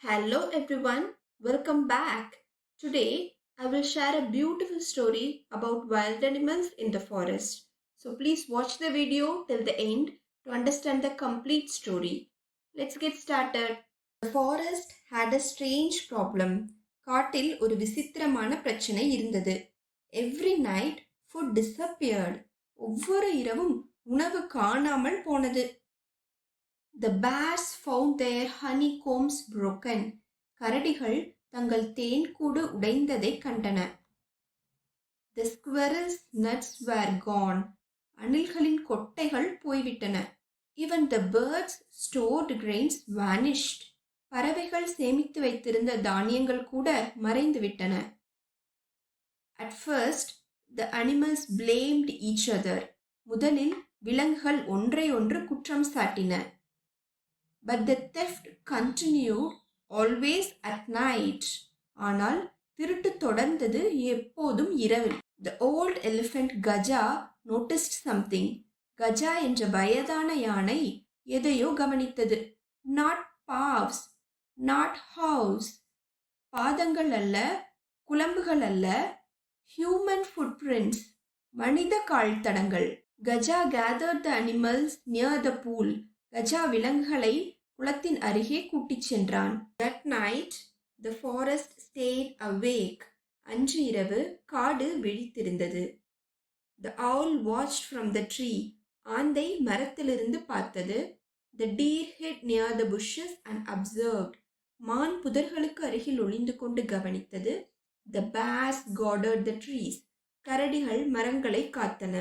Hello everyone, welcome back. Today I will share a beautiful story about wild animals in the forest. So please watch the video till the end to understand the complete story. Let's get started. The forest had a strange problem. காட்டில் ஒரு விசித்திரமான பிரச்சனை இருந்தது. Every night food disappeared. ஒவ்வொரு இரவும் உணவு காணாமல் போனது. The bears found their honeycombs broken. கரடிகள் தங்கள் தேன்கூடு உடைந்ததைக் கண்டன. The squirrels' nuts were gone. அணில்களின் கொட்டைகள் போய்விட்டன. Even the birds' stored grains vanished. பறவைகள் சேமித்து வைத்திருந்த தானியங்கள் கூட மறைந்துவிட்டன. At first, the animals blamed each other. முதலில் விலங்குகள் ஒன்றையொன்று குற்றம் சாட்டின. But the theft continued always at night. ஆனால் திருட்டு தொடர்ந்தது எப்போதும் இரவில். The old elephant Gaja noticed something. Gaja என்ற வயதான யானை எதையோ கவனித்தது. Not paws, not hooves. பாதங்கள் அல்ல, குளம்புகள் அல்ல, human footprints. மனித கால் தடங்கள். Gaja gathered the animals near the pool. Gaja விலங்குகளை குளத்தின் அருகே கூட்டிச் சென்றான். That night, the forest stayed awake. அன்று இரவு காடு விழித்திருந்தது. The owl watched from the tree. ஆந்தை மரத்திலிருந்து பார்த்தது. The deer hid near the bushes and observed. மான் புதர்களுக்கு அருகில் ஒளிந்து கொண்டு கவனித்தது. The bears guarded the trees. கரடிகள் மரங்களை காத்தன.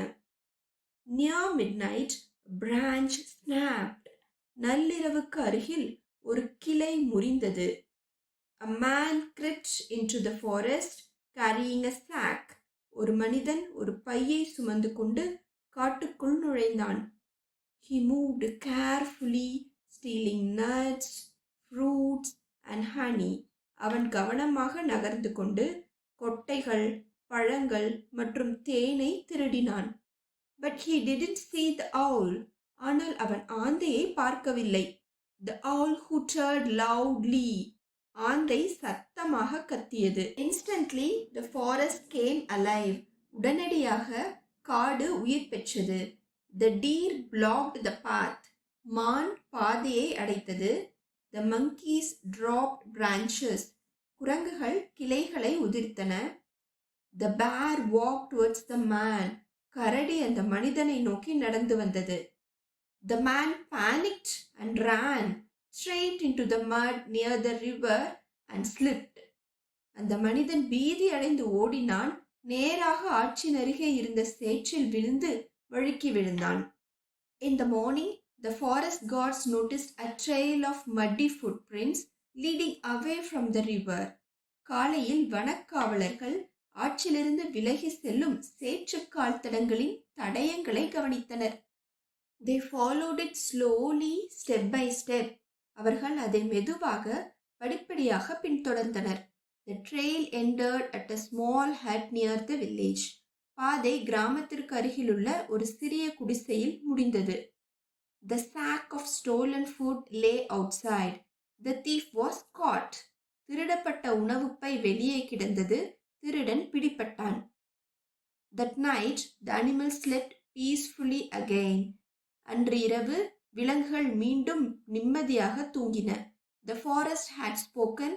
Near midnight, a branch snapped. நள்ளிரவுக்கு அருகில் ஒரு கிளை முறிந்தது. A man crept into the forest carrying a sack. ஒரு மனிதன் ஒரு பையை சுமந்து கொண்டு காட்டுக்குள் நுழைந்தான். He moved carefully, stealing nuts, fruits and honey. அவன் கவனமாக நகர்ந்து கொண்டு கொட்டைகள், பழங்கள் மற்றும் தேனை திருடினான். But he didn't see the owl. ஆனால் அவன் ஆந்தையை பார்க்கவில்லை. The owl hooted loudly. ஆந்தை சத்தமாக கத்தியது. Instantly the forest came alive. உடனடியாக காடு உயிர் பெற்றது. The deer blocked the path. மான் பாதையை அடைத்தது. The monkeys dropped branches. குரங்குகள் கிளைகளை உதிர்த்தன. The bear walked towards the man. கரடி அந்த மனிதனை நோக்கி நடந்து வந்தது. The man panicked and ran straight into the mud near the river and slipped. அந்த மனிதன் பீதி அடைந்து ஓடினான். நேராக ஆற்றின் அருகே இருந்த சேற்றில் விழுந்து வழுக்கி விழுந்தான். In the morning, the forest guards noticed a trail of muddy footprints leading away from the river. காலையில் வனக்காவலர்கள் ஆற்றிலிருந்து விலகி செல்லும் சேற்றுக்கால் தடங்களின் தடயங்களை கவனித்தனர். They followed it slowly, step by step. அவர்கள் அதை மெதுவாக படிப்படியாக பின்தொடர்ந்தனர். The trail ended at a small hut near the village. பாதை கிராமத்திற்கு அருகிலுள்ள ஒரு சிறிய குடிசையில் முடிந்தது. The sack of stolen food lay outside. The thief was caught. திருடப்பட்ட உணவுப்பை வெளியே கிடந்தது. திருடன் பிடிபட்டான். That night, the animals slept peacefully again. அன்று இரவு விலங்குகள் மீண்டும் நிம்மதியாக தூங்கின. The forest had spoken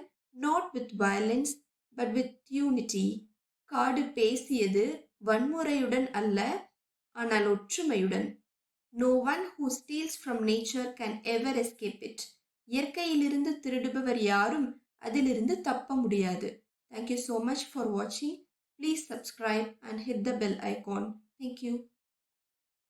not with violence but with unity. காடு பேசியது வன்முறையுடன் அல்ல, ஆனால் ஒற்றுமையுடன். No one who steals from nature can ever escape it. இயற்கையிலிருந்து திருடுபவர் யாரும் அதிலிருந்து தப்ப முடியாது. Thank you so much for watching. Please subscribe and hit the bell icon. Thank you.